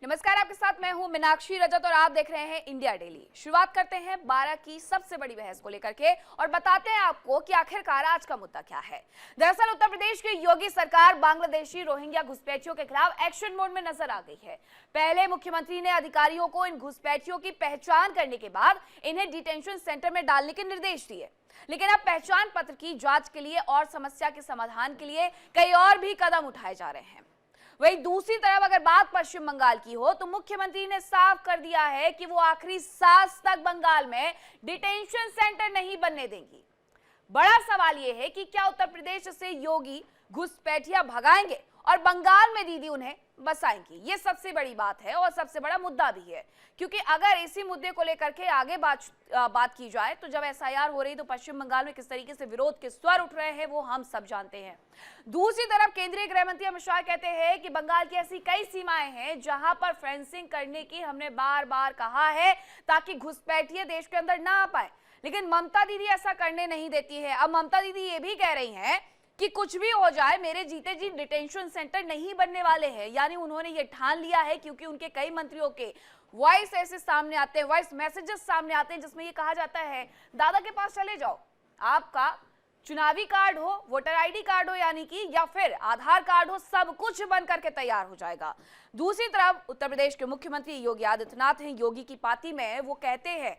नमस्कार, आपके साथ मैं हूं मीनाक्षी रजत और आप देख रहे हैं इंडिया डेली। शुरुआत करते हैं 12 की सबसे बड़ी बहस को लेकर के और बताते हैं आपको कि आखिरकार आज का मुद्दा क्या है। दरअसल उत्तर प्रदेश की योगी सरकार बांग्लादेशी रोहिंग्या घुसपैठियों के खिलाफ एक्शन मोड में नजर आ गई है। पहले मुख्यमंत्री ने अधिकारियों को इन घुसपैठियों की पहचान करने के बाद इन्हें डिटेंशन सेंटर में डालने के निर्देश दिए, लेकिन अब पहचान पत्र की जांच के लिए और समस्या के समाधान के लिए कई और भी कदम उठाए जा रहे हैं। वहीं दूसरी तरफ अगर बात पश्चिम बंगाल की हो तो मुख्यमंत्री ने साफ कर दिया है कि वो आखिरी सांस तक बंगाल में डिटेंशन सेंटर नहीं बनने देंगी। बड़ा सवाल यह है कि क्या उत्तर प्रदेश से योगी घुसपैठिया भगाएंगे और बंगाल में दीदी उन्हें बसाएंगी। ये सबसे बड़ी बात है और सबसे बड़ा मुद्दा भी है, क्योंकि अगर इसी मुद्दे को लेकर के आगे बात की जाए तो जब एसआईआर हो रही तो पश्चिम बंगाल में किस तरीके से विरोध के स्वर उठ रहे हैं वो हम सब जानते हैं। दूसरी तरफ केंद्रीय गृह मंत्री अमित शाह कहते हैं कि बंगाल की ऐसी कई सीमाएं हैं जहां पर फेंसिंग करने की हमने बार बार कहा है ताकि घुसपैठिए देश के अंदर ना आ पाए, लेकिन ममता दीदी ऐसा करने नहीं देती है। अब ममता दीदी ये भी कह रही हैं कि कुछ भी हो जाए मेरे जीते जी डिटेंशन सेंटर नहीं बनने वाले हैं। यानी उन्होंने ये ठान लिया है, क्योंकि उनके कई मंत्रियों के वॉइस ऐसे सामने आते हैं, वॉइस मैसेजेस सामने आते हैं जिसमें ये कहा जाता है दादा के पास चले जाओ, आपका चुनावी कार्ड हो, वोटर आईडी कार्ड हो यानी कि, या फिर आधार कार्ड हो, सब कुछ बन करके तैयार हो जाएगा। दूसरी तरफ उत्तर प्रदेश के मुख्यमंत्री योगी आदित्यनाथ हैं, योगी की पार्टी में वो कहते हैं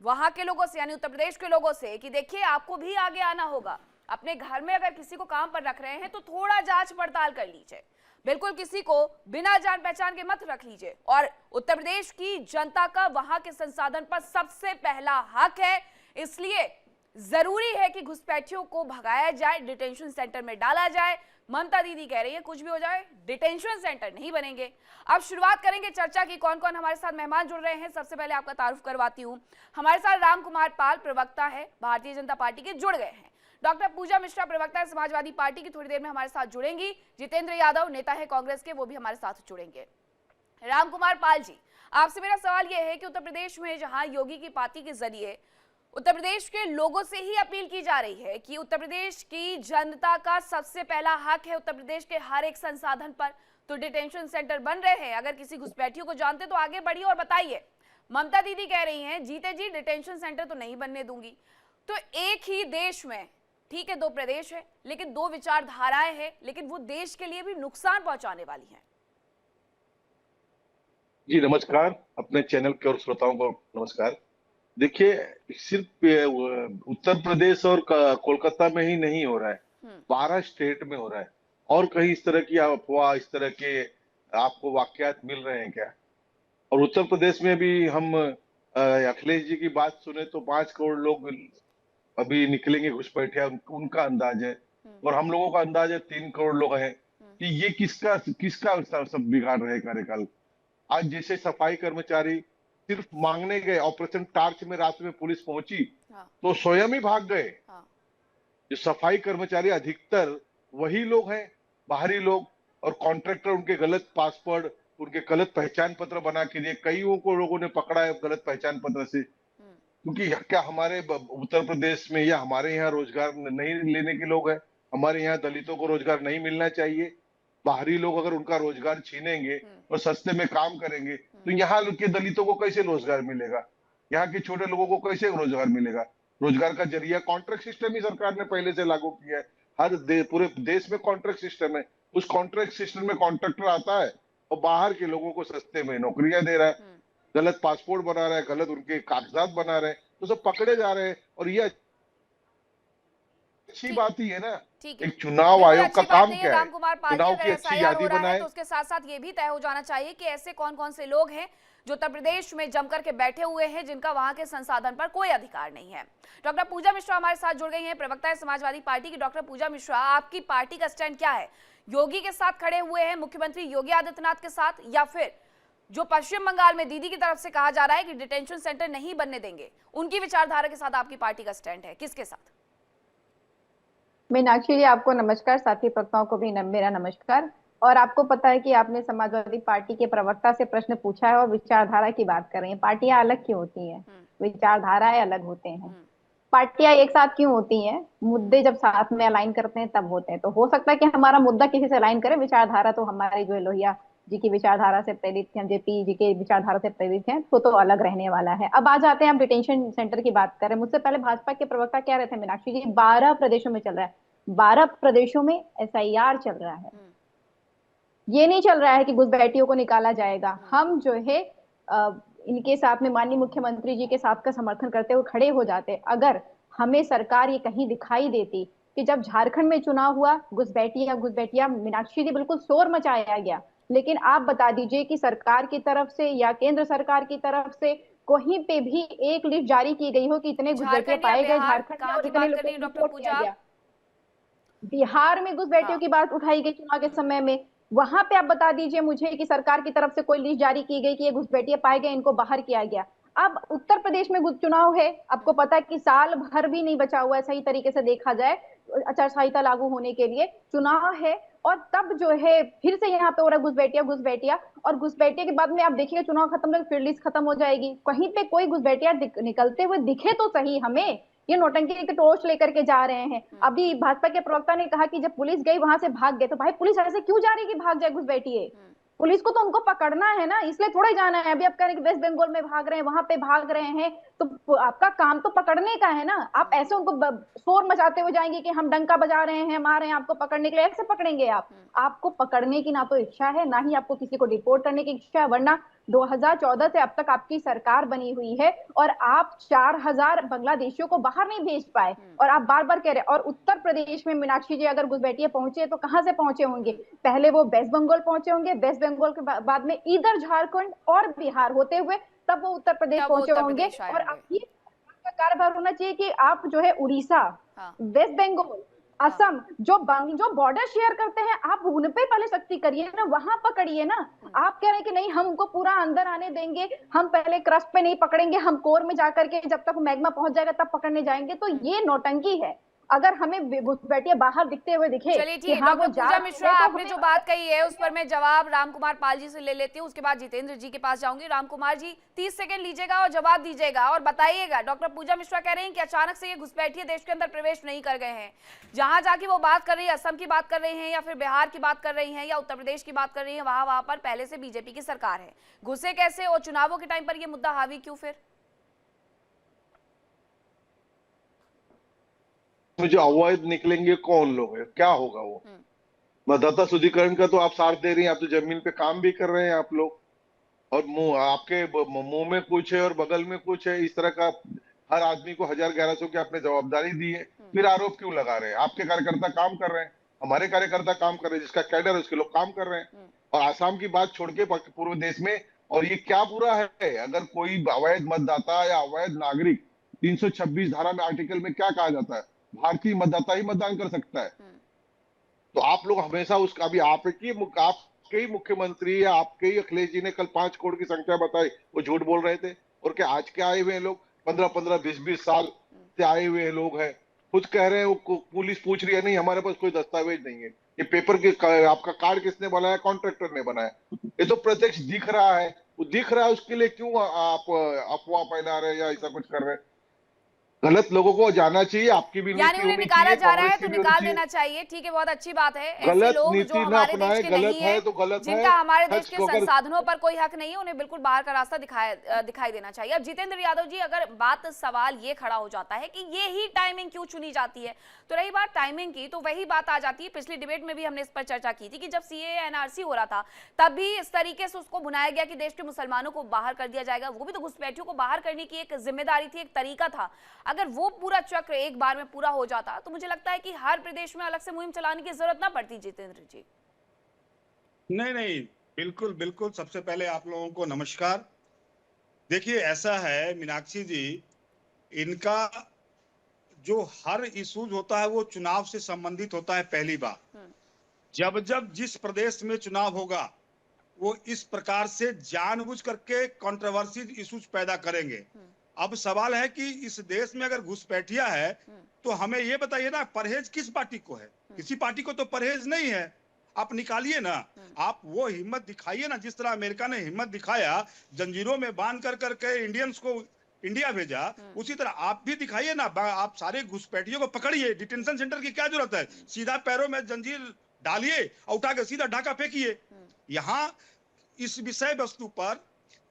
वहां के लोगों से यानी उत्तर प्रदेश के लोगों से कि देखिए आपको भी आगे आना होगा। अपने घर में अगर किसी को काम पर रख रहे हैं तो थोड़ा जांच पड़ताल कर लीजिए, बिल्कुल किसी को बिना जान पहचान के मत रख लीजिए। और उत्तर प्रदेश की जनता का वहां के संसाधन पर सबसे पहला हक है, इसलिए जरूरी है कि घुसपैठियों को भगाया जाए, डिटेंशन सेंटर में डाला जाए। ममता दीदी कह रही है कुछ भी हो जाए डिटेंशन सेंटर नहीं बनेंगे। अब शुरुआत करेंगे चर्चा की, कौन कौन हमारे साथ मेहमान जुड़ रहे हैं। सबसे पहले आपका तारुफ करवाती हूं, हमारे साथ राम कुमार पाल प्रवक्ता है भारतीय जनता पार्टी के, जुड़ गए हैं। डॉक्टर पूजा मिश्रा प्रवक्ता है समाजवादी पार्टी की, थोड़ी देर में हमारे साथ जुड़ेंगी। जितेंद्र यादव नेता है कांग्रेस के, वो भी हमारे साथ जुड़ेंगे। राम कुमार पाल जी, आपसे मेरा सवाल यह है कि उत्तर प्रदेश में जहां योगी की पार्टी के जरिए उत्तर प्रदेश के लोगों से ही अपील की जा रही है कि उत्तर प्रदेश की जनता का सबसे पहला हक है उत्तर प्रदेश के हर एक संसाधन पर, तो डिटेंशन सेंटर बन रहे हैं। अगर किसी घुसपैठियों को जानते तो आगे बढ़िए और बताइए। ममता दीदी कह रही हैं जीते जी डिटेंशन सेंटर तो नहीं बनने दूंगी। तो एक ही देश में, ठीक है दो प्रदेश है लेकिन दो विचारधाराएं हैं, लेकिन वो देश के लिए भी नुकसान पहुंचाने वाली हैं। जी नमस्कार, अपने चैनल के और श्रोताओं को नमस्कार। देखिए, सिर्फ उत्तर प्रदेश और कोलकाता में ही नहीं हो रहा है, 12 स्टेट में हो रहा है। और कहीं इस तरह की अफवाह, इस तरह के आपको वाकयात मिल रहे हैं क्या? और उत्तर प्रदेश में भी हम अखिलेश जी की बात सुने तो 5 करोड़ लोग अभी निकलेंगे घुसपैठिया, उनका अंदाज है। और हम लोगों का अंदाज है 3 करोड़ लोग हैं। कि ये किसका किसका सब बिगाड़ रहे कार्यकाल। आज जैसे सफाई कर्मचारी सिर्फ मांगने गए, ऑपरेशन टार्च में रात में पुलिस पहुंची तो स्वयं ही भाग गए। जो सफाई कर्मचारी अधिकतर वही लोग हैं, बाहरी लोग, और कॉन्ट्रैक्टर उनके गलत पासपोर्ट, उनके गलत पहचान पत्र बना के दिए। कईयों को लोगों ने पकड़ा है गलत पहचान पत्र से। क्योंकि क्या हमारे उत्तर प्रदेश में या हमारे यहाँ रोजगार नहीं लेने के लोग हैं? हमारे यहाँ दलितों को रोजगार नहीं मिलना चाहिए? बाहरी लोग अगर उनका रोजगार छीनेंगे और सस्ते में काम करेंगे तो यहाँ के दलितों को कैसे रोजगार मिलेगा? यहाँ के छोटे लोगों को कैसे रोजगार मिलेगा? रोजगार का जरिया कॉन्ट्रैक्ट सिस्टम ही सरकार ने पहले से लागू किया है। पूरे देश में कॉन्ट्रैक्ट सिस्टम है। उस कॉन्ट्रैक्ट सिस्टम में कॉन्ट्रैक्टर आता है और बाहर के लोगों को सस्ते में नौकरियां दे रहा है, गलत पासपोर्ट बना रहा है, गलत उनके कागजात बना रहे हैं, तो सब पकड़े जा रहे हैं। और ये अच्छी बात ही है ना। एक चुनाव आयोग का काम क्या है? चुनाव की अच्छी यादी बनाए। तो उसके साथ साथ ये भी तय हो जाना चाहिए कि ऐसे कौन कौन से लोग हैं जो उत्तर प्रदेश में जमकर के बैठे हुए हैं, जिनका वहां के संसाधन पर कोई अधिकार नहीं है। डॉक्टर पूजा मिश्रा हमारे साथ जुड़ गई हैं, प्रवक्ता है समाजवादी पार्टी की। डॉक्टर पूजा मिश्रा, आपकी पार्टी का स्टैंड क्या है? योगी के साथ खड़े हुए हैं, मुख्यमंत्री योगी आदित्यनाथ के साथ, या फिर जो पश्चिम बंगाल में दीदी की तरफ से कहा जा रहा है कि डिटेंशन सेंटर नहीं बनने देंगे, उनकी विचारधारा के साथ आपकी पार्टी का स्टैंड है? किसके साथ? मीनाक्षी जी, आपको नमस्कार, साथी प्रवक्ताओं को भी मेरा नमस्कार। और आपको पता है कि आपने समाजवादी पार्टी के प्रवक्ता से प्रश्न पूछा है और विचारधारा की बात कर रही हैं। पार्टियां अलग क्यों होती हैं? विचारधाराएं अलग होते हैं। पार्टियां एक साथ क्यों होती हैं? मुद्दे जब साथ में अलाइन करते हैं तब होते हैं। तो हो सकता है कि हमारा मुद्दा किसी से अलाइन करे, विचारधारा तो हमारी जो है लोहिया जी की विचारधारा से प्रेरित हैं, जेपी जी के विचारधारा से प्रेरित हैं, तो अलग रहने वाला है। अब आ जाते हैं, हम डिटेंशन सेंटर की बात करें। मुझसे पहले भाजपा के प्रवक्ता कह रहे थे मीनाक्षी जी, 12 प्रदेशों में चल रहा है, 12 प्रदेशों में एसआईआर चल रहा है। ये नहीं चल रहा है कि घुसपैठियों को निकाला जाएगा। हम जो है इनके साथ में माननीय मुख्यमंत्री जी के साथ का समर्थन करते हुए खड़े हो जाते। अगर हमें सरकार ये कहीं दिखाई देती कि जब झारखंड में चुनाव हुआ, घुसपैठिया मीनाक्षी जी बिल्कुल शोर मचाया गया, लेकिन आप बता दीजिए कि सरकार की तरफ से या केंद्र सरकार की तरफ से कहीं पे भी एक लिस्ट जारी की गई हो कि इतने घुसपैठिए झारखंड या पाए गए बिहार, झारखंड में कहाँ और की इतने बात कर लोगों रही हैं को डॉक्टर रिपोर्ट किया पूजा आप? गया। बिहार में घुसपैठियों हाँ। की बात उठाई गई चुनाव के समय में, वहां पे आप बता दीजिए मुझे कि सरकार की तरफ से कोई लिस्ट जारी की गई कि ये घुसपैठिए पाए गए, इनको बाहर किया गया। अब उत्तर प्रदेश में चुनाव है, आपको पता है कि साल भर भी नहीं बचा हुआ है सही तरीके से देखा जाए आचार संहिता लागू होने के लिए, चुनाव है। और तब जो है फिर से यहाँ पे हो रहा है घुसपैठिया, और घुसपैठिया के बाद में आप देखिए चुनाव खत्म, फिर लिस्ट खत्म हो जाएगी। कहीं पे कोई घुसपैठिया निकलते हुए दिखे तो सही हमें। ये नौटंकी की टोर्च लेकर के जा रहे हैं। अभी भाजपा के प्रवक्ता ने कहा कि जब पुलिस गई वहां से भाग गए, तो भाई पुलिस ऐसे क्यों जा रही है कि भाग जाए घुसपैठिए? पुलिस को तो उनको पकड़ना है ना, इसलिए थोड़ा ही जाना है। अभी आप कह रहे हैं कि वेस्ट बंगाल में भाग रहे हैं, वहां पे भाग रहे हैं, तो आपका काम तो पकड़ने का है ना। आप ऐसे उनको शोर मचाते हुए जाएंगे कि हम डंका बजा रहे हैं, हम आ रहे हैं आपको पकड़ने के लिए, ऐसे पकड़ेंगे आप? आपको पकड़ने की ना तो इच्छा है, ना ही आपको किसी को डिपोर्ट करने की इच्छा है। वरना 2014 से अब तक आपकी सरकार बनी हुई है और आप 4000 बांग्लादेशियों को बाहर नहीं भेज पाए, और आप बार बार कह रहे हैं। और उत्तर प्रदेश में मीनाक्षी जी अगर घुसपैठिए पहुंचे तो कहां से पहुंचे होंगे? पहले वो वेस्ट बंगाल पहुंचे होंगे, वेस्ट बंगाल के बाद में इधर झारखंड और बिहार होते हुए तब वो उत्तर प्रदेश तब वो पहुंचे उत्तर होंगे। प्रदेश आए और होंगे। अब ये कार्यभार होना चाहिए कि आप जो है उड़ीसा, हाँ। वेस्ट बंगाल, असम, जो बॉर्डर शेयर करते हैं, आप उन पे पहले सख्ती करिए ना, वहां पकड़िए ना। आप कह रहे हैं कि नहीं हम उनको पूरा अंदर आने देंगे, हम पहले क्रस्ट पे नहीं पकड़ेंगे, हम कोर में जाकर के जब तक मैग्मा पहुंच जाएगा तब पकड़ने जाएंगे, तो ये नौटंकी है। अगर हमें घुसपैठिए बाहर दिखते हुए दिखे चलिए ठीक कि है हाँ वो डॉक्टर जा पूजा रहे मिश्रा, हैं, तो आपने हमें जो बात कही है उस पर मैं जवाब रामकुमार पाल जी से ले लेती हूँ, उसके बाद जितेंद्र जी के पास जाऊंगी। रामकुमार जी 30 सेकंड लीजिएगा और जवाब दीजिएगा और बताइएगा। डॉक्टर पूजा मिश्रा कह रहे हैं कि अचानक से ये घुसपैठिए देश के अंदर प्रवेश नहीं कर गए हैं। जहां जाके वो बात कर रही है, असम की बात कर रही है या फिर बिहार की बात कर रही है या उत्तर प्रदेश की बात कर रही है, वहां पर पहले से बीजेपी की सरकार है। घुसे कैसे और चुनावों के टाइम पर यह मुद्दा हावी क्यों? फिर में जो अवैध निकलेंगे कौन लोग है, क्या होगा वो? मतदाता शुद्धिकरण का तो आप साथ दे रही हैं, आप तो जमीन पे काम भी कर रहे हैं आप लोग, और मुंह आपके मुंह में कुछ है और बगल में कुछ है, इस तरह का हर आदमी को 1000-1100 की आपने जवाबदारी दी है, फिर आरोप क्यों लगा रहे हैं? आपके कार्यकर्ता काम कर रहे हैं, हमारे कार्यकर्ता काम कर रहे हैं, जिसका कैडर है उसके लोग काम कर रहे हैं। और आसाम की बात छोड़ के पूर्व देश में, और ये क्या बुरा है अगर कोई अवैध मतदाता या अवैध नागरिक, 326 धारा में आर्टिकल में क्या कहा जाता है, भारतीय मतदाता ही मतदान कर सकता है। तो आप लोग हमेशा उसका, अभी आपके ही मुख्यमंत्री या आपके ही अखिलेश जी ने कल 5 करोड़ की संख्या बताई, वो झूठ बोल रहे थे। और क्या आज के आए हुए लोग 15-15, 20-20 साल से आए हुए लोग हैं, खुद कह रहे हैं, वो पुलिस पूछ रही है नहीं हमारे पास कोई दस्तावेज नहीं है, ये पेपर के आपका कार्ड किसने बनाया? कॉन्ट्रैक्टर ने बनाया। ये तो प्रत्यक्ष दिख रहा है, वो दिख रहा है, उसके लिए क्यों आप अफवाह फैला रहे हैं या ऐसा कुछ कर रहे हैं? गलत लोगों को जाना चाहिए, आपकी भी यानी नीति उन्हें होनी निकाला चाहिए, जा रहा है कांग्रेस तो की भी होनी निकाल चाहिए। देना चाहिए। ठीक है, बहुत अच्छी बात है। ऐसे गलत लोग जो नीति ना हमारे देश अपनाए, के गलत नहीं है है, तो गलत है। जिनका हमारे देश के को अगर संसाधनों पर कोई हक नहीं है, उन्हें बिल्कुल बाहर का रास्ता दिखाई देना चाहिए। अब जितेंद्र यादव जी, अगर बात सवाल ये खड़ा हो जाता है कि ये ही टाइमिंग क्यों चुनी जाती है, तो रही बात टाइमिंग की, तो वही बात आ जाती है। पिछली डिबेट में भी हमने इस पर चर्चा की थी कि जब सीएए एनआरसी हो रहा था तब भी इस तरीके से उसको बुनाया गया कि देश के मुसलमानों को बाहर कर दिया जाएगा। वो भी तो घुसपैठियों को बाहर करने की एक जिम्मेदारी थी, एक तरीका था। अगर वो पूरा चक्र एक बार में पूरा हो जाता तो मुझे लगता है कि हर प्रदेश में अलग से मुहिम चलाने की जरूरत ना पड़ती। जितेंद्र जी नहीं, बिल्कुल बिल्कुल। सबसे पहले आप लोगों को नमस्कार। देखिए ऐसा है मीनाक्षी जी, इनका जो हर इशूज होता है वो चुनाव से संबंधित होता है। पहली बात, जब जब जिस प्रदेश में चुनाव होगा वो इस प्रकार से जानबूझ करके कंट्रोवर्सी इशूज पैदा करेंगे। अब सवाल है कि इस देश में अगर घुसपैठिया है तो हमें ये बताइए ना, परहेज किस पार्टी को है? किसी पार्टी को तो परहेज नहीं है। आप निकालिए ना, आप वो हिम्मत दिखाइए ना, जिस तरह अमेरिका ने हिम्मत दिखाया, जंजीरों में बांध कर करके इंडियंस को इंडिया भेजा, उसी तरह आप भी दिखाइए ना। आप सारे घुसपैठियों को पकड़िए, डिटेंशन सेंटर की क्या जरूरत है? सीधा पैरों में जंजीर डालिए और उठा के सीधा ढाका फेंकिए। यहाँ इस विषय वस्तु पर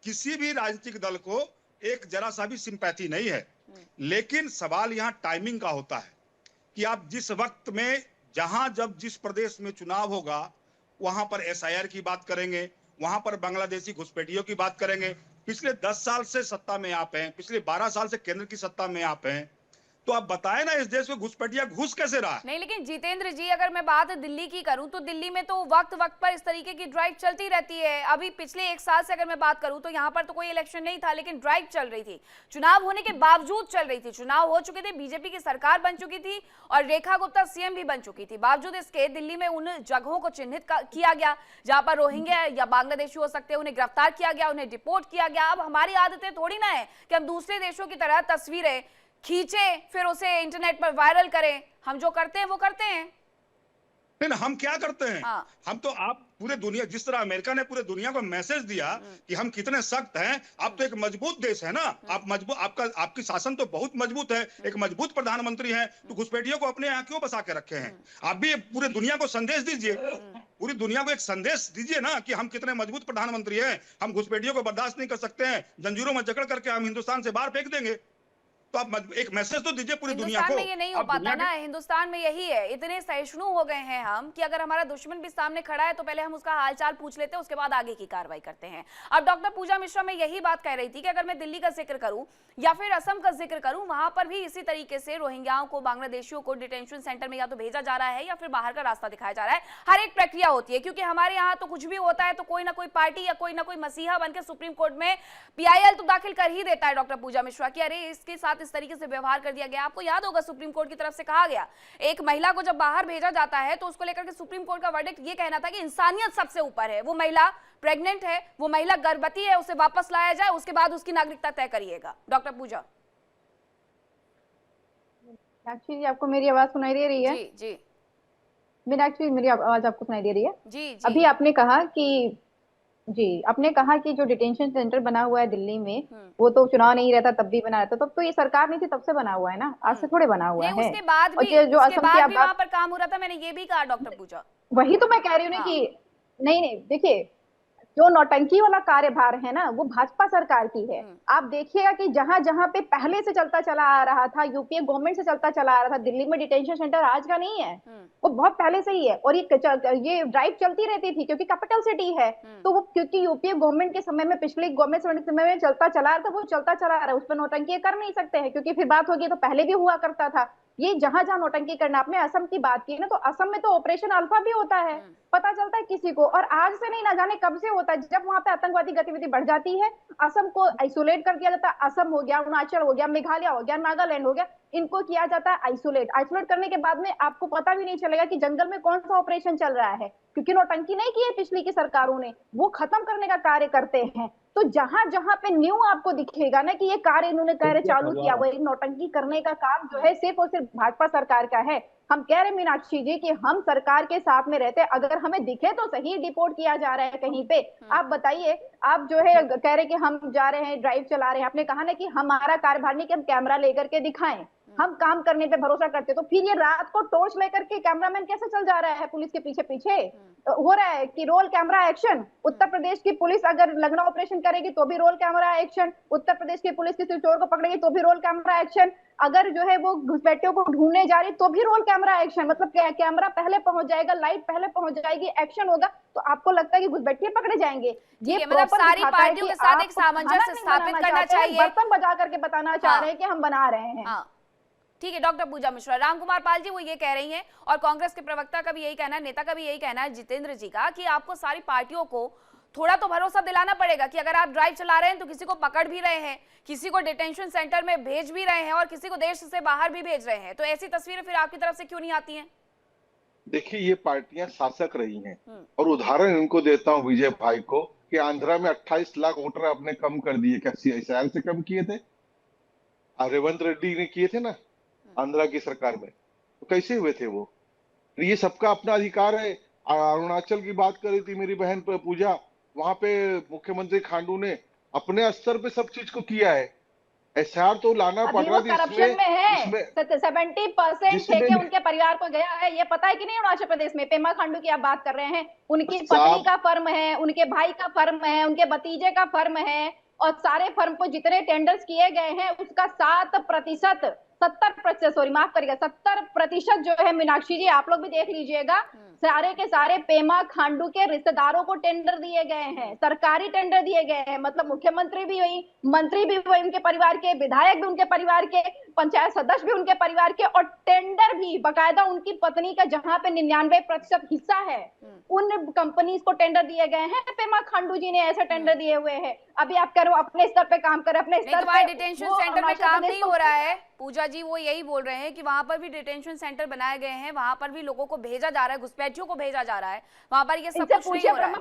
किसी भी राजनीतिक दल को एक जरा सा भी सिंपैथी नहीं है, लेकिन सवाल यहाँ टाइमिंग का होता है कि आप जिस वक्त में जहां जब जिस प्रदेश में चुनाव होगा वहां पर एसआईआर की बात करेंगे, वहां पर बांग्लादेशी घुसपैठियों की बात करेंगे। पिछले 10 साल से सत्ता में आप हैं, पिछले 12 साल से केंद्र की सत्ता में आप हैं, तो आप बताएं ना इस देश में घुसपैठिया घुस कैसे रहा है? नहीं, लेकिन जितेंद्र जी, अगर मैं बात दिल्ली की करूं तो दिल्ली में तो वक्त वक्त पर इस तरीके की ड्राइव चलती रहती है। अभी पिछले 1 साल से अगर मैं बात करूं तो यहाँ पर तो कोई इलेक्शन नहीं था, लेकिन ड्राइव चल रही थी, चुनाव होने के बावजूद चल रही थी। चुनाव हो चुके थे, बीजेपी की सरकार बन चुकी थी और रेखा गुप्ता सीएम भी बन चुकी थी। बावजूद इसके दिल्ली में उन जगहों को चिन्हित किया गया जहां पर रोहिंग्या या बांग्लादेशी हो सकते हैं, उन्हें गिरफ्तार किया गया, उन्हें डिपोर्ट किया गया। अब हमारी आदतें थोड़ी ना है कि हम दूसरे देशों की तरह तस्वीरें खींचे फिर उसे इंटरनेट पर वायरल करें। हम जो करते हैं वो करते हैं। फिर हम क्या करते हैं? हाँ। हम तो आप पूरे दुनिया, जिस तरह अमेरिका ने पूरे दुनिया को मैसेज दिया कि हम कितने सख्त हैं, आप तो एक मजबूत देश है ना, आप मजबूत, आपकी शासन तो बहुत मजबूत है, एक मजबूत प्रधानमंत्री है, तो घुसपैठियों को अपने यहाँ क्यों बसा के रखे हैं? आप भी पूरे दुनिया को संदेश दीजिए, पूरी दुनिया को एक संदेश दीजिए ना कि हम कितने मजबूत प्रधानमंत्री हैं, हम घुसपैठियों को बर्दाश्त नहीं कर सकते हैं, जंजीरों में जकड़ करके हम हिंदुस्तान से बाहर फेंक देंगे। तो आप एक मैसेज तो दीजिए पूरी दुनिया को। हिंदुस्तान में ये नहीं हो पाता ना, हिंदुस्तान में यही है, इतने सहिष्णु हो गए हैं हम कि अगर हमारा दुश्मन भी सामने खड़ा है तो पहले हम उसका हालचाल पूछ लेते हैं, उसके बाद आगे की कार्रवाई करते हैं। अब डॉक्टर पूजा मिश्रा में यही बात कह रही थी कि अगर मैं दिल्ली का जिक्र करूं या फिर असम का जिक्र करूं, वहां पर भी इसी तरीके से रोहिंग्याओं को, बांग्लादेशियों को डिटेंशन सेंटर में या तो भेजा जा रहा है या फिर बाहर का रास्ता दिखाया जा रहा है। हर एक प्रक्रिया होती है, क्योंकि हमारे यहाँ तो कुछ भी होता है तो कोई ना कोई पार्टी या कोई ना कोई मसीहा बनकर सुप्रीम कोर्ट में पीआईएल तो दाखिल कर ही देता है डॉक्टर पूजा मिश्रा कि अरे इसके साथ इस तरीके से व्यवहार कर दिया गया। आपको याद होगा सुप्रीम कोर्ट की तरफ से कहा गया, एक महिला को जब बाहर भेजा जाता है तो उसको लेकर के सुप्रीम कोर्ट का वर्डिक्ट ये कहना था कि इंसानियत सबसे ऊपर है। वो महिला प्रेग्नेंट है, वो महिला गर्भवती है, उसे वापस लाया जाए, उसके बाद उसकी नागरिकता तय करिएगा। डॉक्टर पूजा। मीनाक्षी जी, आपको मेरी आवाज सुनाई दे रही है? जी जी। मीनाक्षी, मेरी आवाज आपको सुनाई दे रही है? जी जी। अभी आपने कहा कि आपने कहा कि जो डिटेंशन सेंटर बना हुआ है दिल्ली में, वो तो चुनाव नहीं रहता तब भी बना रहता, तब तो ये सरकार नहीं थी तब से बना हुआ है ना, आज से थोड़े बना हुआ है। उसके बाद भी, जो असम की आप वहां पर काम हो रहा था, मैंने ये भी कहा डॉक्टर पूजा। वही तो मैं कह रही हूँ ना कि नहीं, देखिए जो नौटंकी वाला कार्यभार है ना वो भाजपा सरकार की है। आप देखिएगा कि जहां जहां पे पहले से चलता चला आ रहा था, यूपीए गवर्नमेंट से चलता चला आ रहा था, दिल्ली में डिटेंशन सेंटर आज का नहीं है, वो बहुत पहले से ही है। और ये ड्राइव चलती रहती थी क्योंकि कैपिटल सिटी है, तो वो क्योंकि यूपीए गवर्नमेंट के समय में, पिछली गवर्नमेंट के समय में चलता चला रहा था, वो चलता चला आ रहा है, उस पर नौटंकी कर नहीं सकते हैं क्योंकि फिर बात होगी तो पहले भी हुआ करता था। ये जहां जहां नौटंकी करना, आपने असम की बात की ना, तो असम में तो ऑपरेशन अल्फा भी होता है, पता चलता है किसी को, और आज से नहीं, ना जाने कब से होता है। जब वहां पे आतंकवादी गतिविधि बढ़ जाती है, असम को आइसोलेट कर दिया जाता है। असम हो गया, अरुणाचल हो गया, मेघालय हो गया, नागालैंड हो गया, इनको किया जाता है आइसोलेट करने के बाद में आपको पता भी नहीं चलेगा कि जंगल में कौन सा ऑपरेशन चल रहा है, क्योंकि नौटंकी नहीं की है पिछली की सरकारों ने, वो खत्म करने का कार्य करते हैं। तो जहां जहां पे न्यू आपको दिखेगा ना कि ये कार्य इन्होंने कार्य चालू किया, वो नौटंकी करने का काम जो है सिर्फ और सिर्फ भाजपा सरकार का है। हम कह रहे मीनाक्षी जी कि हम सरकार के साथ में रहते, अगर हमें दिखे तो सही डिपोर्ट किया जा रहा है कहीं पे। आप बताइए, आप जो है कह रहे कि हम जा रहे हैं, ड्राइव चला रहे हैं, आपने कहा ना कि हमारा कार्यभार नहीं कि हम कैमरा लेकर के दिखाएं, हम काम करने पे भरोसा करते। तो फिर ये रात को टॉर्च लेकर के कैमरामैन कैसे चल जा रहा है पुलिस के पीछे पीछे? हो रहा है कि roll camera action. Uttar Pradesh की पुलिस अगर लगना ऑपरेशन करेगी तो भी roll camera action, Uttar Pradesh की पुलिस किसी चोर को पकड़ेगी तो भी रोल कैमरा एक्शन, अगर जो है वो घुसपैठियों को ढूंढने जा रही तो भी रोल कैमरा एक्शन। मतलब कैमरा पहले पहुंच जाएगा, लाइट पहले पहुंच जाएगी, एक्शन होगा, तो आपको लगता है कि घुसपैठिए पकड़े जाएंगे। ये मतलब सारी पार्टियों के साथ एक सामंजस्य स्थापित करना चाहिए, बर्तन बजा करके बताना चाह रहे हैं कि हम बना रहे हैं। ठीक है डॉक्टर पूजा मिश्रा। रामकुमार पाल जी वो ये कह रही हैं, और कांग्रेस के प्रवक्ता का भी यही कहना है, नेता का भी यही कहना है, जितेंद्र जी का, कि आपको सारी पार्टियों को थोड़ा तो भरोसा दिलाना पड़ेगा कि अगर आप ड्राइव चला रहे हैं तो किसी को पकड़ भी रहे हैं, किसी को डिटेंशन सेंटर में भेज भी रहे हैं और किसी को देश से बाहर भी भेज रहे हैं, तो ऐसी तस्वीरें फिर आपकी तरफ से क्यों नहीं आती हैं? देखिए, ये पार्टियां शासक रही हैं और उदाहरण इनको देता हूं विजय भाई को कि आंध्रा में 28 लाख वोटर आपने कम कर दिए, क्या सीआईएसआर से कम किए थे? रेवंत रेड्डी ने किए थे ना आंध्रा की सरकार में, तो कैसे हुए थे वो? ये सबका अपना अधिकार है। अरुणाचल की बात कर रही थी मेरी बहन पूजा, वहां पे मुख्यमंत्री खांडू ने अपने स्तर पे सब चीज को किया है। SIR तो लाना पड़ अभी रहा वो था करप्शन में है। इसमें 70% जिसमें ठेके उनके परिवार को गया है, ये पता है कि नहीं? अरुणाचल प्रदेश में पेमा खांडू की आप बात कर रहे हैं, उनकी पत्नी साहब का फर्म है, उनके भाई का फर्म है, उनके भतीजे का फर्म है, और सारे फर्म को जितने टेंडर्स किए गए हैं उसका 7%, 70%, सॉरी माफ करिएगा, 70% जो है, मीनाक्षी जी आप लोग भी देख लीजिएगा, सारे के सारे पेमा खांडू के रिश्तेदारों को टेंडर दिए गए हैं, सरकारी टेंडर दिए गए हैं। मतलब मुख्यमंत्री भी वही, मंत्री भी वही उनके परिवार के, विधायक भी उनके परिवार के, पंचायत सदस्य भी उनके परिवार के, और टेंडर भी बकायदा उनकी पत्नी का जहां पे 99% हिस्सा है, उन कंपनीज को टेंडर दिए गए हैं। पेमा खांडू जी ने ऐसे टेंडर दिए हुए हैं। अभी आप करो अपने स्तर पे काम करें, अपने नहीं स्तर तो वहाँ पे डिटेंशन वो सेंटर में अरुणाचल काम प्रदेश नहीं को- हो रहा है। पूजा जी वो यही बोल रहे हैं कि वहां पर भी डिटेंशन सेंटर बनाए गए हैं, वहां पर भी लोगों को भेजा जा रहा है, घुसपैठियों को भेजा जा रहा है, वहां पर ये सब इनसे कुछ नहीं पूछिए, हो रहा है।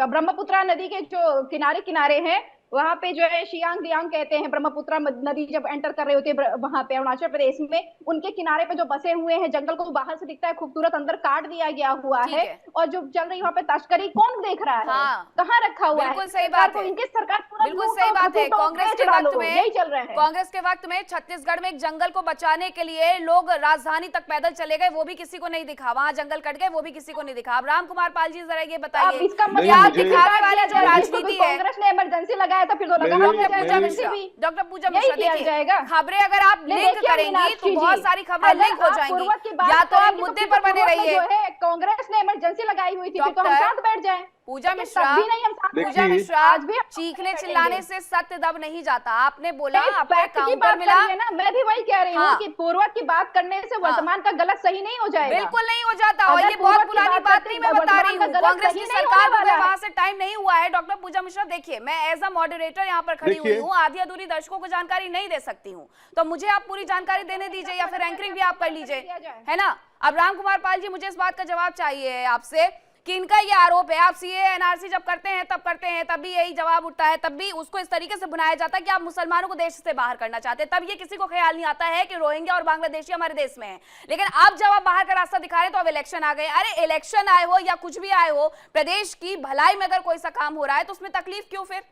ब्रह्मपुत्रा नदी के जो किनारे किनारे हैं, वहां पे जो है शियांग दियांग कहते हैं, ब्रह्मपुत्रा नदी जब एंटर कर रहे होते हैं वहां पे अरुणाचल प्रदेश में, उनके किनारे पे जो बसे हुए हैं, जंगल को बाहर से दिखता है खूबसूरत, अंदर काट दिया गया हुआ ठीक है, है। और जो चल रही वहां पे तस्करी कौन देख रहा है? हाँ। कहाँ रखा हुआ है? बिल्कुल सही सरकार बात को, है। इनकी सरकार पूरा बिल्कुल लूटो, सही बात है। घसीटो, कांग्रेस बेच के डालो, वक्त में, यही चल रहा है। कांग्रेस के वक्त में छत्तीसगढ़ में एक जंगल को बचाने के लिए लोग राजधानी तक पैदल चले गए, वो भी किसी को नहीं दिखा, वहां जंगल कट गए, वो भी किसी को नहीं दिखा। अब राम कुमार पाल जी जरा ये अब बताइए, इसका नहीं, मतलब मुझे- दिखाने वाली जो राजनीति है, कांग्रेस ने इमरजेंसी लगाया था, फिर तो लगा नहीं, हो नहीं, इमरजेंसी भी। डॉक्टर पूजा यही मिश्रा, किया देखिए जाएगा। खबरें अगर आप नहीं, लिंक देखिए करेंगी तो मीनाक्षी बहुत जी, सारी खबरें अगर लिंक हो आप जाएंगी, पूर्वक की बात या तो आप करेंगी मुद्दे फिर पर तो बने पूर्वक में रहिए। जो है कांग्रेस ने इमरजेंसी लगाई हुई थी, फिर तो हम डॉक्टर साथ बैठ जाएं। पूजा लेकिन मिश्रा, तब भी नहीं, हम साथ देखिए, पूजा मिश्रा, आज भी हम चीखने बैठेंगे। चिल्लाने से सत्य दब नहीं जाता। आपने बोला नहीं, आपको एक फैक्ट की काउंटर बात मिला, करिए ना, मैं भी वही कह रही हूँ हाँ। कि पूर्वक की बात करने से वर्तमान का गलत सही नहीं हो जाएगा। बिल्कुल नहीं हो जाता, और अगर ये बहुत पूर्वक की पुरानी बात बात करते नहीं हैं, मैं बता रही वर्तमान हूँ। का गलत कांग्रेस सही की नहीं सरकार होने को वाला है। वहां से टाइम नहीं हुआ है। डॉक्टर पूजा मिश्रा देखिए, मैं एज अ मॉडरेटर यहाँ पर खड़ी हुई देखिए। हूँ, आधी अधूरी दर्शकों को जानकारी नहीं दे सकती हूँ, तो मुझे आप पूरी जानकारी देने दीजिए, या फिर एंकरिंग भी आप कर लीजिए, है ना। अब राम कुमार पाल जी, मुझे इस बात का जवाब चाहिए आपसे कि इनका ये आरोप है, आप सीए एनआरसी जब करते हैं तब भी यही जवाब उठता है, तब भी उसको इस तरीके से बुनाया जाता है कि आप मुसलमानों को देश से बाहर करना चाहते हैं, तब ये किसी को ख्याल नहीं आता है कि रोहिंग्या और बांग्लादेशी हमारे देश में हैं। लेकिन अब जब आप बाहर का रास्ता दिखा रहे हैं तो अब इलेक्शन आ गए। अरे इलेक्शन आए हो या कुछ भी आए हो, प्रदेश की भलाई में अगर कोई सा काम हो रहा है तो उसमें तकलीफ क्यों फिर?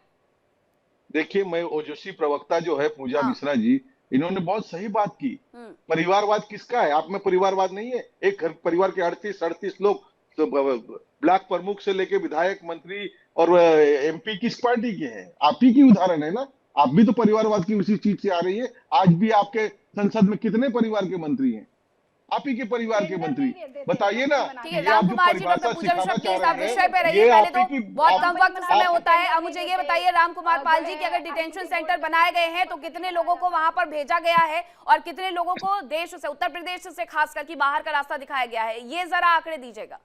देखिए, मैं ओजस्वी प्रवक्ता जो है पूजा मिश्रा जी, इन्होंने बहुत सही बात की। परिवारवाद किसका है? आप में परिवारवाद नहीं है? एक घर परिवार के 38 लोग, तो ब्लॉक प्रमुख से लेके विधायक, मंत्री और एमपी किस पार्टी के हैं? आप ही की उदाहरण है ना। आप भी तो परिवारवाद की उसी चीज से आ रही है। आज भी आपके संसद में कितने परिवार के मंत्री हैं? आप ही के परिवार के मंत्री। बताइए ना, ठीक है, ये आप जो रामकुमार जी, परिभाषा डॉक्टर पूजा सिखाना मिश्रा, चाह प्लीज आप रहे विषय हैं, पे रहिए, ये पहले आप तो ही की बहुत कम वक्त समय होता है। अब आप- मुझे ये बताइए राम कुमार पाल जी कि अगर डिटेंशन सेंटर बनाए गए हैं तो कितने लोगों को वहां पर भेजा गया है, और कितने लोगों को देश से, उत्तर प्रदेश से खास करके बाहर का रास्ता दिखाया गया है, ये जरा आंकड़े दीजिएगा।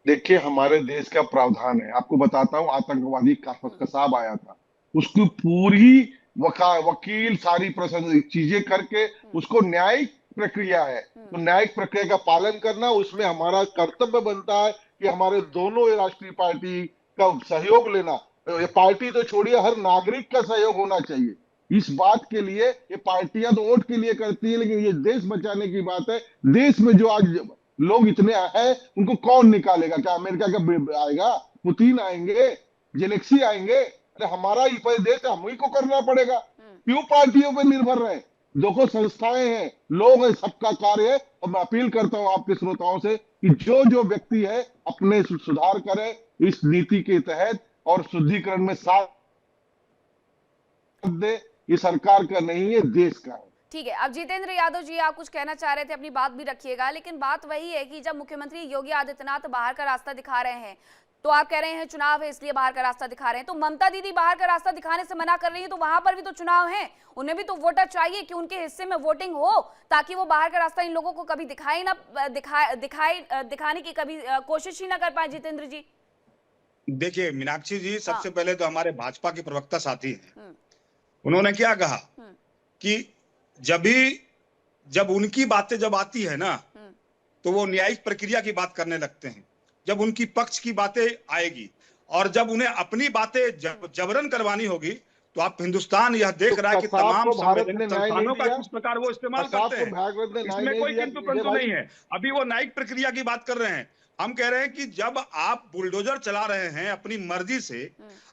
देखिए, हमारे देश का प्रावधान है, आपको बताता हूँ, आतंकवादी कसाब आया था, उसकी पूरी वकील सारी चीजें करके उसको न्यायिक प्रक्रिया है, तो न्यायिक प्रक्रिया का पालन करना, उसमें हमारा कर्तव्य बनता है कि हमारे दोनों राष्ट्रीय पार्टी का सहयोग लेना। ये पार्टी तो छोड़िए, हर नागरिक का सहयोग होना चाहिए इस बात के लिए। ये पार्टियां तो वोट के लिए करती है, लेकिन ये देश बचाने की बात है। देश में जो आज लोग इतने हैं, उनको कौन निकालेगा? क्या अमेरिका का आएगा? पुतिन आएंगे? जेलेक्सी आएंगे? अरे हमारा ही देश है, हम ही को करना पड़ेगा। क्यों पार्टियों पर निर्भर रहे? देखो, संस्थाएं हैं, लोग हैं, सबका कार्य है। और मैं अपील करता हूं आपके श्रोताओं से कि जो व्यक्ति है अपने सुधार करे इस नीति के तहत, और शुद्धिकरण में साथ दे। ये सरकार का नहीं है, देश का है। ठीक है, अब जितेंद्र यादव जी, आप कुछ कहना चाह रहे थे, अपनी बात भी रखिएगा, लेकिन बात वही है कि जब मुख्यमंत्री योगी आदित्यनाथ बाहर का रास्ता दिखा रहे हैं, तो आप कह रहे हैं चुनाव है इसलिए बाहर का रास्ता दिखा रहे हैं, तो ममता दीदी बाहर का रास्ता दिखाने से मना कर रही है, तो वहां पर भी तो चुनाव है, उन्हें भी तो वोटर चाहिए कि उनके हिस्से में वोटिंग हो, ताकि वो बाहर का रास्ता इन लोगों को कभी दिखाने की कभी कोशिश ही ना कर पाए। जितेंद्र जी देखिए मीनाक्षी जी, सबसे पहले तो हमारे भाजपा के प्रवक्ता साथी हैं, उन्होंने क्या कहा कि जब उनकी बातें जब आती है ना, तो वो न्यायिक प्रक्रिया की बात करने लगते हैं। जब उनकी पक्ष की बातें आएगी और जब उन्हें अपनी बातें जबरन करवानी होगी, तो आप हिंदुस्तान यह देख रहा है कि तमाम संस्थानों का किस प्रकार वो इस्तेमाल करते हैं। इसमें कोई किंतु परंतु नहीं है। अभी वो न्यायिक प्रक्रिया की बात कर रहे हैं। हम कह रहे हैं कि जब आप बुलडोजर चला रहे हैं अपनी मर्जी से,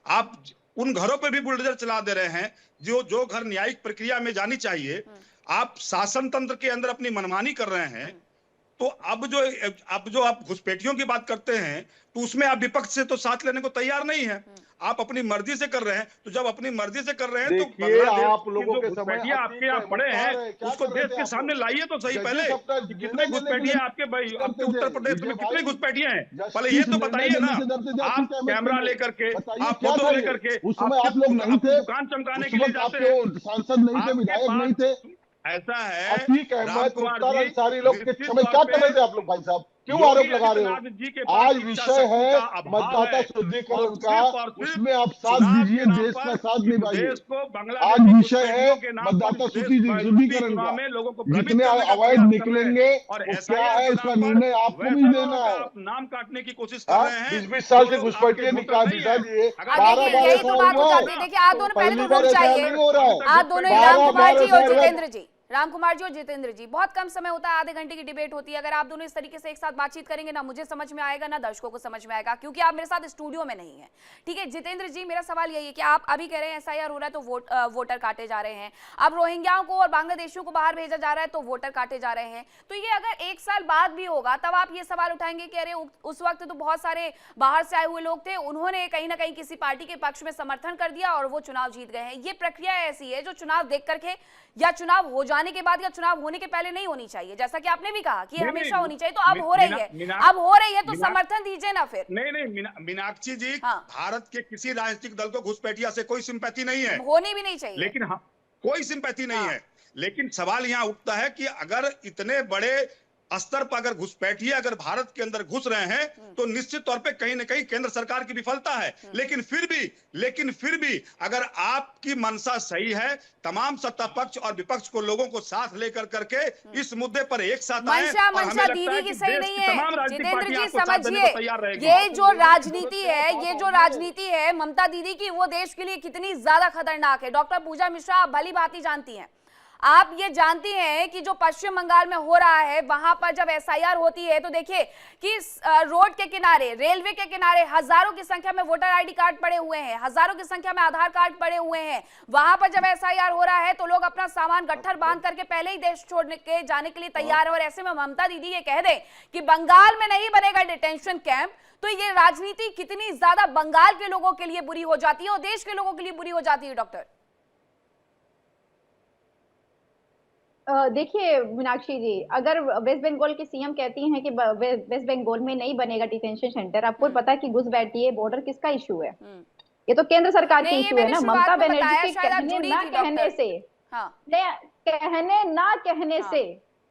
आप उन घरों पे भी बुलडोजर चला दे रहे हैं जो घर न्यायिक प्रक्रिया में जानी चाहिए। आप शासन तंत्र के अंदर अपनी मनमानी कर रहे हैं। तो अब जो आप घुसपैठियों की बात करते हैं, तो उसमें आप विपक्ष से तो साथ लेने को तैयार नहीं है। आप अपनी मर्जी से कर रहे हैं, तो जब अपनी मर्जी से कर रहे हैं तो देखिए आप लोगों के समय घुसपैठिया आपके यहाँ पड़े हैं उसको देश के सामने लाइए तो सही। पहले कितने घुसपैठिया आपके भाई आपके उत्तर प्रदेश में कितने घुसपैठिया हैं, पहले ये तो बताइए ना। आप कैमरा लेकर के, आप फोटो लेकर के, आप लोग नहीं थे, दुकान चमकाने के लिए जाते हैं। सांसद नहीं थे, विधायक नहीं थे। ऐसा है ठीक है, अंसारी लोग के समय क्या कर रहे थे आप लोग भाई साहब? क्यों आरोप लगा रहे हो? आज विषय है मतदाता शुद्धिकरण का, उसमें आप साथ दीजिए, देश का साथ निभाइए। आज विषय है मतदाता शुद्धिकरण का, जितने अवैध निकलेंगे वो क्या है इसका निर्णय आपको भी लेना है। नाम काटने की कोशिश कर रहे हैं। 20-20 साल से घुसपैठिए निकाल दिए, 12-12 साल हुआ। देखिए आप दोनों पहले तो रुक जाइए, हो रहा है। आप दोनों ही राम कुमार जी और जितेंद्र जी, राम कुमार जी और जितेंद्र जी, बहुत कम समय होता है, आधे घंटे की डिबेट होती है। अगर आप दोनों इस तरीके से एक साथ बातचीत करेंगे ना मुझे समझ में आएगा ना दर्शकों को समझ में आएगा, क्योंकि आप मेरे साथ स्टूडियो में नहीं है। ठीक है जितेंद्र जी, मेरा सवाल यही है कि आप अभी कह रहे हैं एसआईआर हो रहा है तो वोटर काटे जा रहे हैं, अब रोहिंग्याओं को और बांग्लादेशियों को बाहर भेजा जा रहा है तो वोटर काटे जा रहे हैं, तो ये अगर 1 साल बाद भी होगा तब आप ये सवाल उठाएंगे कि अरे उस वक्त तो बहुत सारे बाहर से आए हुए लोग थे, उन्होंने कहीं ना कहीं किसी पार्टी के पक्ष में समर्थन कर दिया और वो चुनाव जीत गए हैं। ये प्रक्रिया ऐसी है जो चुनाव देख करके या चुनाव हो जाने के बाद या चुनाव होने के पहले नहीं होनी चाहिए, जैसा कि आपने भी कहा कि ये हमेशा होनी चाहिए। तो अब हो रही है, अब हो रही है तो समर्थन दीजिए ना फिर। नहीं मीनाक्षी जी, भारत के किसी राजनीतिक दल को घुसपैठिया से कोई सिंपैथी नहीं है, होनी भी नहीं चाहिए, लेकिन हाँ कोई सिंपैथी नहीं है। लेकिन सवाल यहाँ उठता है कि अगर इतने बड़े स्तर पर अगर घुसपैठिया अगर भारत के अंदर घुस रहे हैं तो निश्चित तौर पे कहीं ना कहीं केंद्र सरकार की विफलता है। लेकिन फिर भी अगर आपकी मंशा सही है, तमाम सत्ता पक्ष और विपक्ष को लोगों को साथ लेकर करके इस मुद्दे पर एक साथ आए, और हमें लगता है कि सही नहीं है। जितेंद्र जी समझिए, ये जो राजनीति है ममता दीदी की, वो देश के लिए कितनी ज्यादा खतरनाक है। डॉक्टर पूजा मिश्रा आप भली भांति जानती हैं, आप ये जानती हैं कि जो पश्चिम बंगाल में हो रहा है वहां पर जब एसआईआर होती है तो देखिए कि रोड के किनारे, रेलवे के किनारे हजारों की संख्या में वोटर आईडी कार्ड पड़े हुए हैं, हजारों की संख्या में आधार कार्ड पड़े हुए हैं। वहां पर जब एसआईआर हो रहा है तो लोग अपना सामान गट्ठर बांध करके पहले ही देश छोड़ने के जाने के लिए तैयार है। और ऐसे में ममता दीदी ये कह दें कि बंगाल में नहीं बनेगा डिटेंशन कैंप, तो ये राजनीति कितनी ज्यादा बंगाल के लोगों के लिए बुरी हो जाती है और देश के लोगों के लिए बुरी हो जाती है। डॉक्टर देखिए मीनाक्षी जी, अगर वेस्ट बंगाल की सीएम कहती हैं कि वेस्ट बंगाल में नहीं बनेगा डिटेंशन सेंटर, आपको पता है कि घुस बैठी है, बॉर्डर किसका इशू है? ये तो केंद्र सरकार की इशू है ना। ममता बनर्जी के कहने ना कहने से, कहने ना कहने से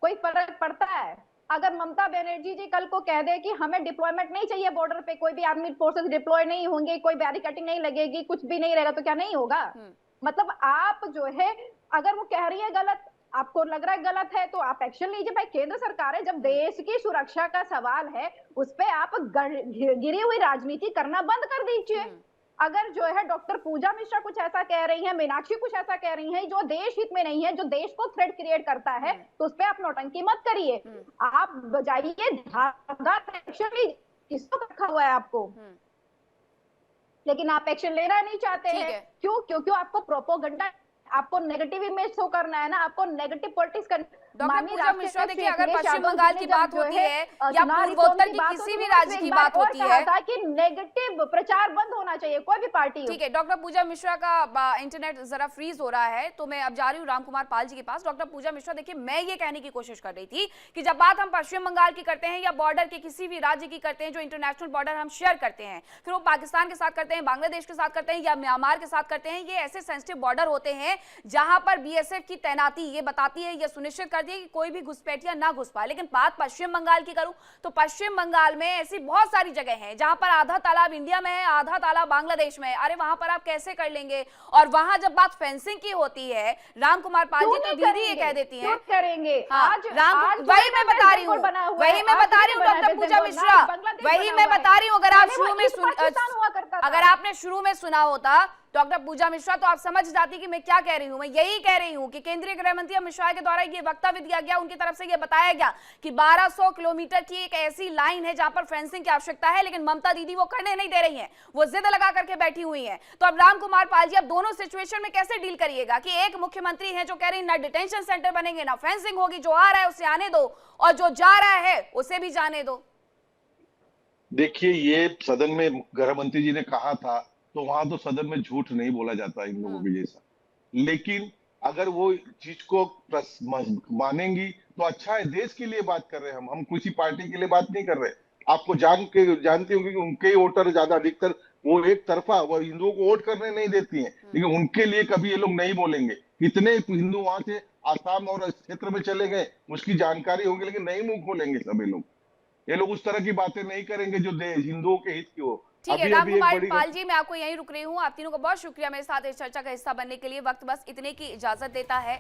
कोई फर्क पड़ता है? अगर ममता बनर्जी जी कल को कह दे कि हमें डिप्लॉयमेंट नहीं चाहिए, बॉर्डर पे कोई भी आर्मी फोर्सेस डिप्लॉय नहीं होंगे, कोई बैरिकेडिंग नहीं लगेगी, कुछ भी नहीं रहेगा, तो क्या नहीं होगा? मतलब आप जो है, अगर वो कह रही है गलत, आपको लग रहा है गलत है, तो आप एक्शन लीजिए। भाई केंद्र सरकार है, जब देश की सुरक्षा का सवाल है उस पे आप गिरी हुई राजनीति करना बंद कर दीजिए। अगर जो है डॉक्टर पूजा मिश्रा कुछ ऐसा कह रही है, मीनाक्षी कुछ ऐसा कह रही है जो देश हित में नहीं है, जो देश को थ्रेट क्रिएट करता है, तो उस पे आप नौटंकी मत करिए। आप बजाइए धारदार एक्शन लीजिए, किसको रखा हुआ है आपको, लेकिन आप एक्शन लेना नहीं चाहते हैं। क्यों? क्योंकि आपको प्रोपोगंडा, आपको नेगेटिव इमेज शो करना है ना, आपको नेगेटिव पॉलिटिक्स करना। डॉक्टर पूजा मिश्रा देखिए, अगर पश्चिम बंगाल की बात होती है या पूर्वोत्तर की किसी भी राज्य की बात होती है कि नेगेटिव प्रचार बंद होना चाहिए कोई भी पार्टी। ठीक है, डॉक्टर पूजा मिश्रा का इंटरनेट जरा फ्रीज हो रहा है तो मैं अब जा रही हूँ राम कुमार पाल जी के पास। डॉक्टर पूजा मिश्रा देखिए, मैं ये कहने की कोशिश कर रही थी कि जब बात हम पश्चिम बंगाल की करते हैं या बॉर्डर के किसी भी राज्य की करते हैं, जो इंटरनेशनल बॉर्डर हम शेयर करते हैं, फिर वो पाकिस्तान के साथ करते हैं, बांग्लादेश के साथ करते हैं या म्यांमार के साथ करते हैं, ये ऐसे सेंसिटिव बॉर्डर होते हैं जहां पर बीएसएफ की तैनाती ये बताती है, ये सुनिश्चित कर दी कि कोई भी घुसपैठिया ना घुस पाए। लेकिन बात पश्चिम बंगाल की करूं तो पश्चिम बंगाल में ऐसी बहुत सारी जगह हैं जहां पर आधा तालाब इंडिया में है, आधा तालाब बांग्लादेश में है। अरे वहां पर आप कैसे कर लेंगे? और वहां जब बात फेंसिंग की होती है, राम कुमार पाल जी तो दीदी ये कह देती हैं करेंगे। वही मैं बता रही हूँ डॉक्टर पूजा मिश्रा, वही मैं बता रही हूँ। अगर आप शुरू में अगर आपने शुरू में सुना होता डॉक्टर पूजा मिश्रा, तो आप समझ जाती कि मैं क्या कह रही हूं। मैं यही कह रही हूं कि केंद्रीय गृह मंत्री अमित शाह के द्वारा ये वक्तव्य दिया गया, उनकी तरफ से ये बताया गया कि 1200 किलोमीटर की एक ऐसी लाइन है जहां पर फेंसिंग की आवश्यकता है, लेकिन ममता दीदी वो करने नहीं दे रही हैं, वो जिद लगा करके बैठी हुई हैं। तो अब राम कुमार पाल जी, अब दोनों सिचुएशन में कैसे डील करिएगा कि एक मुख्यमंत्री है जो कह रही ना डिटेंशन सेंटर बनेंगे ना फेंसिंग होगी, जो आ रहा है उसे आने दो और जो जा रहा है उसे भी जाने दो। देखिए, ये सदन में गृह मंत्री जी ने कहा था, तो वहां तो सदन में झूठ नहीं बोला जाता इन लोगों के जैसा। लेकिन अगर वो चीज को मानेंगी तो अच्छा है, देश के लिए बात कर रहे हैं हम किसी पार्टी के लिए बात नहीं कर रहे। आपको जानती होंगी कि उनके ही वोटर ज्यादा, अधिकतर वो एक तरफा वो हिंदुओं को वोट करने नहीं देती हैं, लेकिन उनके लिए कभी ये लोग नहीं बोलेंगे। कितने हिंदू वहां से आसाम और इस क्षेत्र में चले गए, उसकी जानकारी होगी, लेकिन नहीं मुंह खोलेंगे सभी लोग। ये लोग उस तरह की बातें नहीं करेंगे जो हिंदुओं के हित की हो। ठीक है अभी राम अभी एक कुमार बड़ी पाल जी, मैं आपको यहीं रुक रही हूँ। आप तीनों का बहुत शुक्रिया मेरे साथ इस चर्चा का हिस्सा बनने के लिए। वक्त बस इतने की इजाजत देता है।